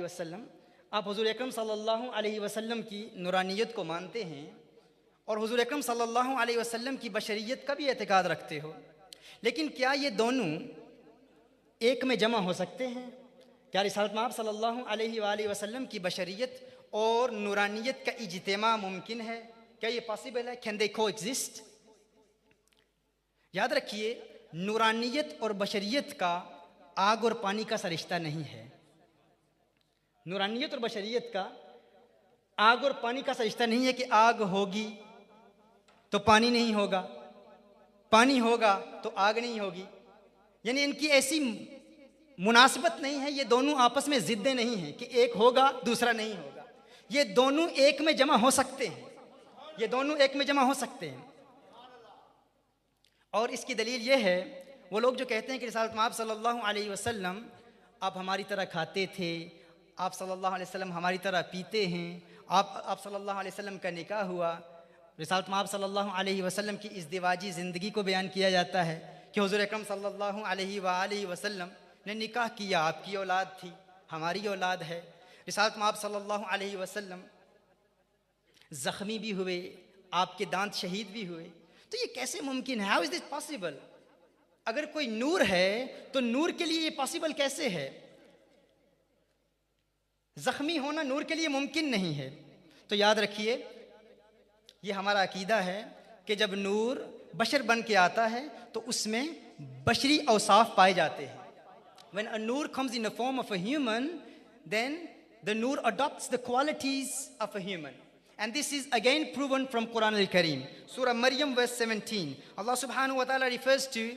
वसल्लम, आप हुज़ूर अकरम सल्लल्लाहु अलैहि वसल्लम की नूरानियत को मानते हैं और हुज़ूर अकरम सल्लल्लाहु अलैहि वसल्लम की बशरियत का भी एतकाद रखते हो, लेकिन क्या ये दोनों एक में जमा हो सकते हैं? क्या रिसालत में आप सल्लल्लाहु अलैहि वसल्लम की बशरियत और नूरानियत का इज्तिमा मुमकिन है? क्या ये पॉसिबल है? Can they coexist? याद रखिए, नूरानियत और बशरियत का आग और पानी का सा रिश्ता नहीं है। नूरानियत और बशरियत का आग और पानी का सा रिश्ता नहीं है कि आग होगी तो पानी नहीं होगा, पानी होगा तो आग नहीं होगी। यानी इनकी ऐसी मुनासिबत नहीं है, ये दोनों आपस में जिद्दें नहीं हैं कि एक होगा दूसरा नहीं होगा। ये दोनों एक में जमा हो सकते हैं, ये दोनों एक में जमा हो सकते हैं। और इसकी दलील ये है, वो लोग जो कहते हैं कि रिसालत में आप सल्लल्लाहु अलैहि वसल्लम आप हमारी तरह खाते थे, आप सल्लल्लाहु अलैहि वसल्लम हमारी तरह पीते हैं, आप सल्लल्लाहु अलैहि वसल्लम का निकाह हुआ। रिसालत में आप सल्लल्लाहु अलैहि वसल्लम की इज़्दिवाजी ज़िंदगी को बयान किया जाता है कि हुज़ूर अकरम सल्लल्लाहु अलैहि वसल्लम ने निकाह किया, आपकी औलाद थी, हमारी औलाद है। रिसालत में आप सल्लल्लाहु अलैहि वसल्लम ज़ख्मी भी हुए, आपके दांत शहीद भी हुए। तो ये कैसे मुमकिन है? How is this possible? अगर कोई नूर है तो नूर के लिए ये पॉसिबल कैसे है? जख्मी होना नूर के लिए मुमकिन नहीं है। तो याद रखिए, ये हमारा अकीदा है कि जब नूर बशर बन के आता है तो उसमें बशरी औसाफ पाए जाते हैं। When a nur comes in the form of a human, then the nur adopts the qualities of a human. And this is again proven from Quran al-Kareem. Surah Maryam verse 17. Allah subhanahu wa ta'ala refers to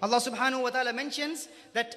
Allah subhanahu wa ta'ala mentions that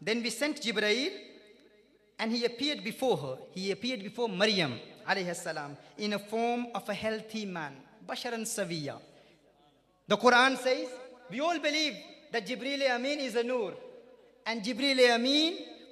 Then we sent Jibreel and he appeared before her. He appeared before Maryam alayhi salam in a form of a healthy man. Basharan Saviya. The Quran says, we all believe that Jibreel Amin is a nur. And Jibreel Amin,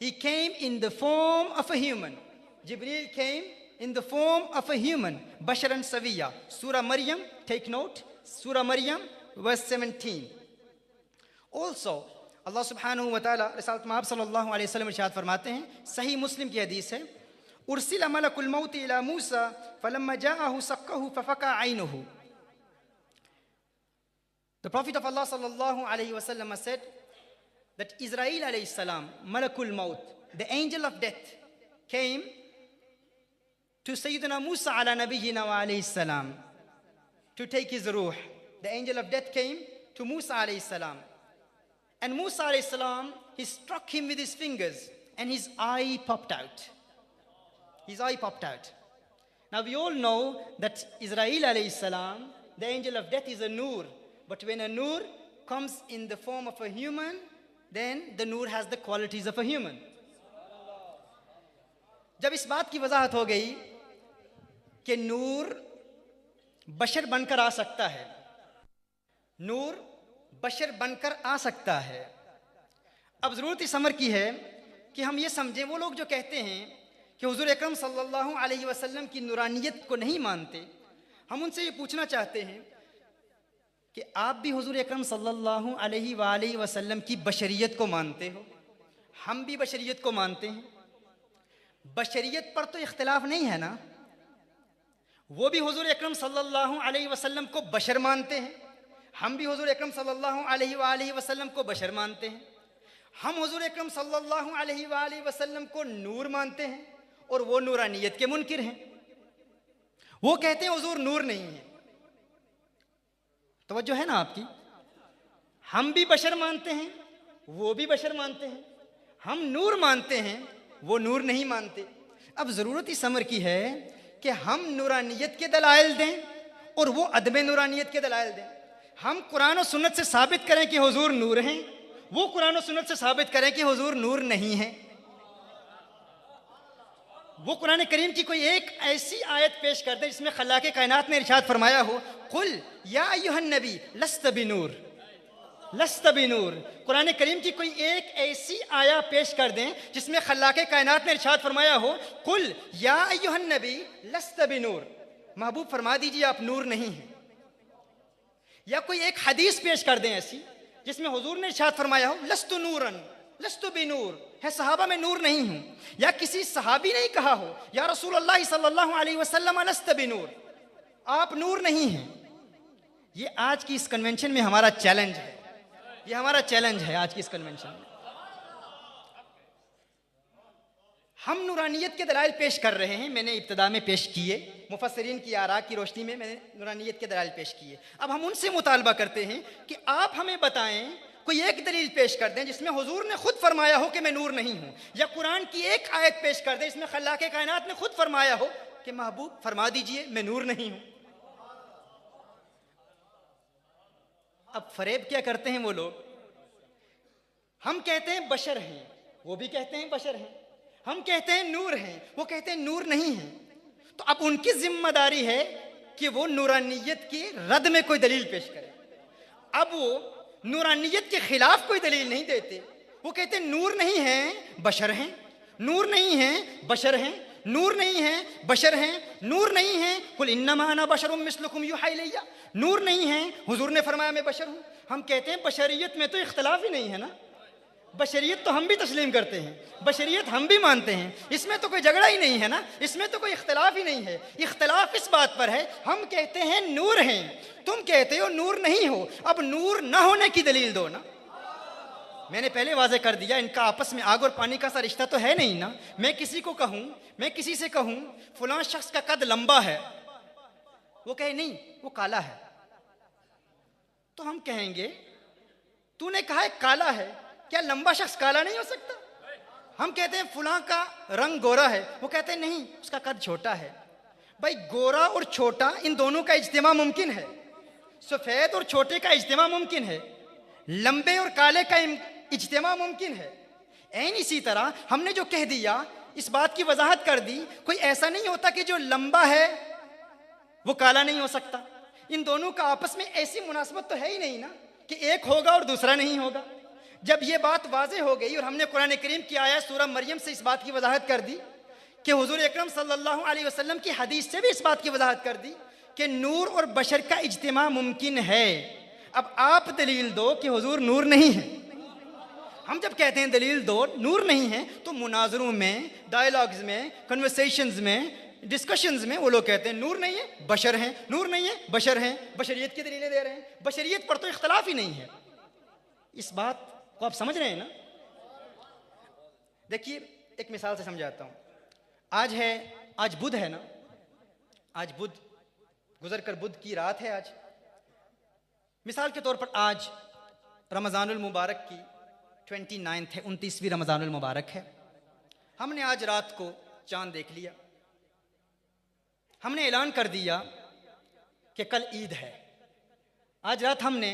He came in the form of a human. Jibreel came in the form of a human. Basharan Saviya. Surah Maryam, take note. Surah Maryam, verse 17. Also, Allah subhanahu wa ta'ala, रिसालत में आप सल्लल्लाहु अलैहि वसल्लम इरशाद फरमाते हैं, सही मुस्लिम की हदीस है, उर्सिल मलकुल मौत इला मूसा फलम्मा जाअहु सक्कहु फफका ऐनुहु. The Prophet of Allah sallallahu alayhi wa sallam said that Israel alayhi salam, Malakul Maut, the angel of death, came to Sayyidina Musa ala nabiyyina wa alayhi salam to take his ruh. The angel of death came to Musa alayhi salam. And Musa alayhi salam, he struck him with his fingers and his eye popped out. His eye popped out. Now we all know that Israel alayhi salam, the angel of death, is a nur. But when a nur comes in the form of a human, then the nur has the qualities of a human. जब इस बात की वजाहत हो गई कि नूर बशर बनकर आ सकता है, नूर बशर बनकर आ सकता है, अब ज़रूरत इस अमर की है कि हम ये समझें, वो लोग जो कहते हैं कि हुज़ूर अकरम सल्लल्लाहु अलैहि वसल्लम की नूरानियत को नहीं मानते, हम उनसे ये पूछना चाहते हैं कि आप भी हुज़ूर अकरम सल्लल्लाहु अलैहि वसल्लम की बशरियत को मानते हो, हम भी बशरियत को मानते हैं। बशरियत पर तो इख्तिलाफ नहीं है ना? वो भी हुज़ूर अकरम सल्लल्लाहु अलैहि वसल्लम को बशर मानते हैं, हम भी हुज़ूर अकरम सल्लल्लाहु अलैहि वसल्लम को बशर मानते हैं। हम हुज़ूर अकरम सल्लल्लाहु अलैहि वसल्लम को नूर मानते हैं और वो नूरानियत के मुनकिर हैं। वो कहते हैं हुज़ूर नूर नहीं है। तवज्जो है ना आपकी? हम भी बशर मानते हैं, वो भी बशर मानते हैं। हम नूर मानते हैं, वो नूर नहीं मानते। अब ज़रूरत इस अमर की है कि हम नूरानियत के दलाइल दें और वो अदम नूरानियत के दलाइल दें। हम कुरान और सुन्नत से साबित करें कि हुज़ूर नूर हैं, वो कुरान और सुन्नत से साबित करें कि हुज़ूर नूर नहीं है। वो कुरान करीम की कोई एक ऐसी आयत पेश कर दे जिसमें खल्लाक़े कायनात ने इरशाद फरमाया हो, कुल या अय्युहन नबी लस्त बिनूर, लस्त बिनूर। कुरान करीम की कोई एक ऐसी आया पेश कर दें जिसमें खल्लाक़े कायनात ने इरशाद फरमाया हो, कुल या अय्युहन नबी लस्त बिनूर, महबूब फरमा दीजिए आप नूर नहीं हैं। या कोई एक हदीस पेश कर दें ऐसी जिसमें हुजूर ने इरशाद फरमाया हो लस्तु नूरन लस्तु बिनूर, है सहाबा में नूर नहीं हूं, या किसी सहाबी ने कहा हो या रसूलुल्लाह सल्लल्लाहु अलैहि वसल्लम लस्त बिनूर, आप नूर नहीं हैं। ये आज की इस कन्वेंशन में हमारा चैलेंज है, ये हमारा चैलेंज है आज की इस कन्वेंशन में। हम नूरानियत के दलाइल पेश कर रहे हैं, मैंने इब्तिदा में पेश किए, मुफस्सिरीन की आरा की रोशनी में मैंने नूरानियत के दलाइल पेश किए। अब हम उनसे मुतालबा करते हैं कि आप हमें बताएं, कोई एक दलील पेश कर दें जिसमें हुजूर ने खुद फरमाया हो कि मैं नूर नहीं हूं, या कुरान की एक आयत पेश कर दें जिसमें खल्लाके कायनात ने खुद फरमाया हो कि महबूब फरमा दीजिए मैं नूर नहीं हूं। अब फरेब क्या करते हैं वो लोग, हम कहते हैं बशर हैं, वो भी कहते हैं बशर हैं, हम कहते हैं नूर हैं, वो कहते हैं नूर नहीं हैं। तो अब उनकी जिम्मेदारी है कि वो नूरानियत की रद में कोई दलील पेश करें। अब वो नूरानियत के खिलाफ कोई दलील नहीं देते, वो कहते हैं नूर नहीं हैं बशर हैं, नूर नहीं हैं बशर हैं, नूर नहीं हैं बशर हैं, नूर नहीं हैं कुल इन्नमा अना बशरुम मिस्लुकुम यूहा इलैया, नूर नहीं हैं हुजूर ने फरमाया मैं बशर हूं। हम कहते हैं बशरियत में तो इख्तलाफ ही नहीं है ना, बशरियत तो हम भी तस्लीम करते हैं, बशरियत हम भी मानते हैं, इसमें तो कोई झगड़ा ही नहीं है ना, इसमें तो कोई इख्तलाफ ही नहीं है। इख्तलाफ इस बात पर है, हम कहते हैं नूर हैं, तुम कहते हो नूर नहीं हो। अब नूर ना होने की दलील दो ना। मैंने पहले वाज़े कर दिया, इनका आपस में आग और पानी का सा रिश्ता तो है नहीं ना। मैं किसी को कहूं, मैं किसी से कहूं फलां शख्स का कद लंबा है, वो कहे नहीं वो काला है, तो हम कहेंगे तूने कहा है काला है, क्या लंबा शख्स काला नहीं हो सकता? हम कहते हैं फलां का रंग गोरा है, वो कहते हैं नहीं उसका कद छोटा है। भाई गोरा और छोटा इन दोनों का इज्तिमा मुमकिन है, सफेद और छोटे का इज्तिमा मुमकिन है, लंबे और काले का इज्तिमा मुमकिन है। ऐन इसी तरह हमने जो कह दिया इस बात की वजाहत कर दी, कोई ऐसा नहीं होता कि जो लंबा है वो काला नहीं हो सकता। इन दोनों का आपस में ऐसी मुनासबत तो है ही नहीं ना कि एक होगा और दूसरा नहीं होगा। जब ये बात वाज़े हो गई और हमने कुरान करीम की आयत सूरह मरियम से इस बात की वजाहत कर दी कि हुजूर अकरम सल्लल्लाहु अलैहि वसल्लम की हदीस से भी इस बात की वजाहत कर दी कि नूर और बशर का इज्तिमा मुमकिन है, अब आप दलील दो कि हुजूर नूर नहीं है। हम जब कहते हैं दलील दो नूर नहीं है, तो मुनाजरों में, डायलॉग्स में, कन्वर्सेशंस में, डिस्कशंस में वो लोग कहते हैं नूर नहीं है बशर हैं, नूर नहीं है बशर हैं, बशरियत की दलीलें दे रहे हैं। बशरियत पर तो इख्तलाफ ही नहीं है। इस बात को आप समझ रहे हैं ना? देखिए एक मिसाल से समझाता हूं। आज बुध है ना, आज बुध गुजर कर बुध की रात है। आज मिसाल के तौर पर आज रमज़ानुल मुबारक की 29 है, 29वीं रमज़ानुल मुबारक है। हमने आज रात को चांद देख लिया, हमने ऐलान कर दिया कि कल ईद है। आज रात हमने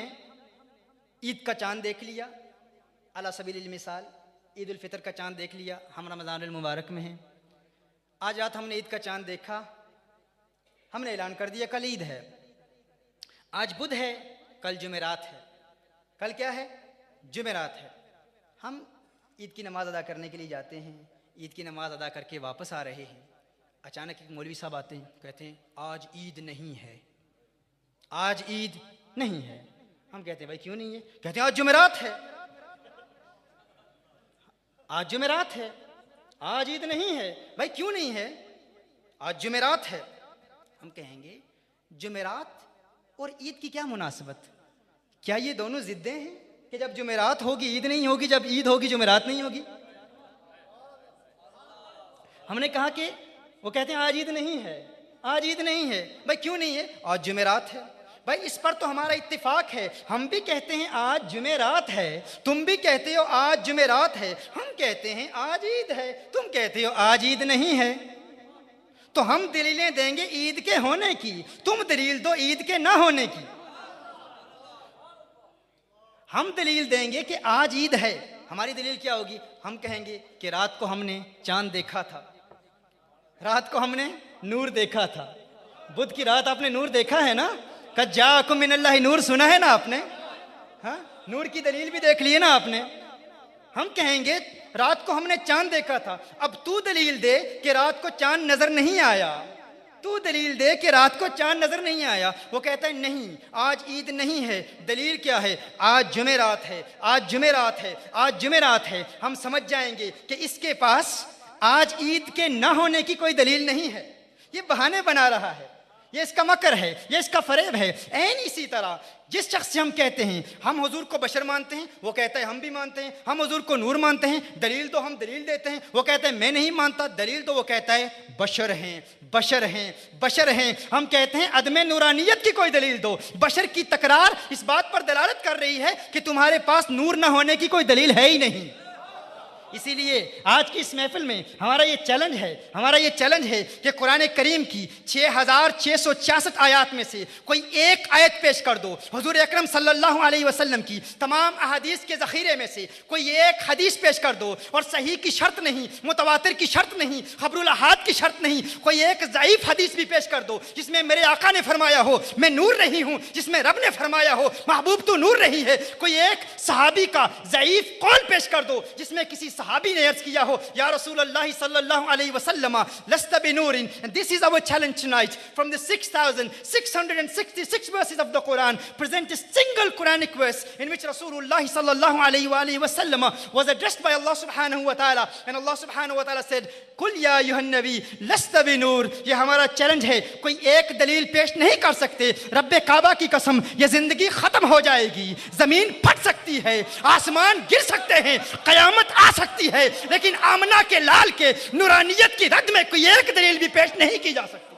ईद का चांद देख लिया, अला सबीलिल मिसाल ईद उल फितर का चांद देख लिया, हम रमज़ानुल मुबारक में हैं। आज रात हमने ईद का चांद देखा, हमने ऐलान कर दिया कल ईद है। आज बुध है, कल जुमेरात है। कल क्या है? जुमेरात है। हम ईद की नमाज़ अदा करने के लिए जाते हैं, ईद की नमाज़ अदा करके वापस आ रहे हैं। अचानक एक मौलवी साहब आते हैं, कहते हैं आज ईद नहीं है, आज ईद नहीं है। हम कहते हैं भाई क्यों नहीं है? कहते हैं आज जुमेरात है, आज जुमेरात है, आज ईद नहीं है। भाई क्यों नहीं है? आज जुमेरात है। हम कहेंगे जुमेरात और ईद की क्या मुनासबत? क्या ये दोनों जिद्दें हैं कि जब जुमेरात होगी ईद नहीं होगी, जब ईद होगी जुमेरात नहीं होगी? हमने कहा कि वो कहते हैं आज ईद नहीं है, आज ईद नहीं है। भाई क्यों नहीं है? आज जुमेरात है। भाई इस पर तो हमारा इत्तिफाक है, हम भी कहते हैं आज जुमेरात है, तुम भी कहते हो आज जुमेरात है। हम कहते हैं आज ईद है, तुम कहते हो आज ईद नहीं है। तो हम दलीलें देंगे ईद के होने की, तुम दलील दो ईद के ना होने की। हम दलील देंगे कि आज ईद है, हमारी दलील क्या होगी? हम कहेंगे कि रात को हमने चांद देखा था, रात को हमने नूर देखा था। बुध की रात आपने नूर देखा है ना? कद जाअकुम मिनल्लाहि नूर सुना है ना आपने? हाँ, नूर की दलील भी देख ली है ना आपने? हम कहेंगे रात को हमने चांद देखा था। अब तू दलील दे कि रात को चांद नजर नहीं आया, तू दलील दे कि रात को चांद नजर नहीं आया। वो कहता है नहीं, आज ईद नहीं है। दलील क्या है? आज जुमेरात है, आज जुमेरात है, आज जुमेरात है। हम समझ जाएंगे कि इसके पास आज ईद के ना होने की कोई दलील नहीं है, ये बहाने बना रहा है, ये इसका मकर है, ये इसका फरेब है। ऐन इसी तरह जिस शख्स से हम कहते हैं हम हुजूर को बशर मानते हैं, वो कहता है हम भी मानते हैं। हम हुजूर को नूर मानते हैं, दलील दो, हम दलील देते हैं। वो कहता है मैं नहीं मानता, दलील दो। वो कहता है बशर हैं, बशर हैं, बशर हैं। हम कहते हैं अदमे नूरानियत की कोई दलील दो। बशर की तकरार इस बात पर दलालत कर रही है कि तुम्हारे पास नूर ना होने की कोई दलील है ही नहीं। इसीलिए आज की इस महफिल में हमारा ये चैलेंज है कि कुरान करीम की 6666 आयत में से कोई एक आयत पेश कर दो। हुजूर अकरम सल्लल्लाहु अलैहि वसल्लम की तमाम अहादीस के ज़ख़ीरे में से कोई एक हदीस पेश कर दो, और सही की शर्त नहीं, मुतवातिर की शर्त नहीं, खबरुल अहाद की शर्त नहीं, कोई एक ज़ईफ़ हदीस भी पेश कर दो जिसमें मेरे आका ने फरमाया हो मैं नूर नहीं हूँ, जिसमें रब ने फरमाया हो महबूब तू नूर नहीं है। कोई एक सहाबी का ज़ईफ़ कौल पेश कर दो जिसमें किसी सहाबी ने अर्ज किया हो या रसूलुल्लाह सल्लल्लाहु अलैहि वसल्लम लस्त बिनूरिन। And this is our challenge tonight. From the 6,666 verses of the Quran, present a single Quranic verse in which Rasulullah sallallahu alaihi wasallam was addressed by Allah subhanahu wa ta'ala, and Allah subhanahu wa ta'ala said कुल या अय्युहन नबी लस्त बिनूर। ये हमारा challenge है, कोई एक दलील पेश नहीं कर सकते। रब्बे काबा की कसम, ये जिंदगी खत्म हो जाएगी, जमीन फट सकती है, आसमान गिर सकते हैं, कयामत आ सकती है, लेकिन आमना के लाल के नूरानियत की रद में कोई एक दलील भी पेश नहीं की जा सकती।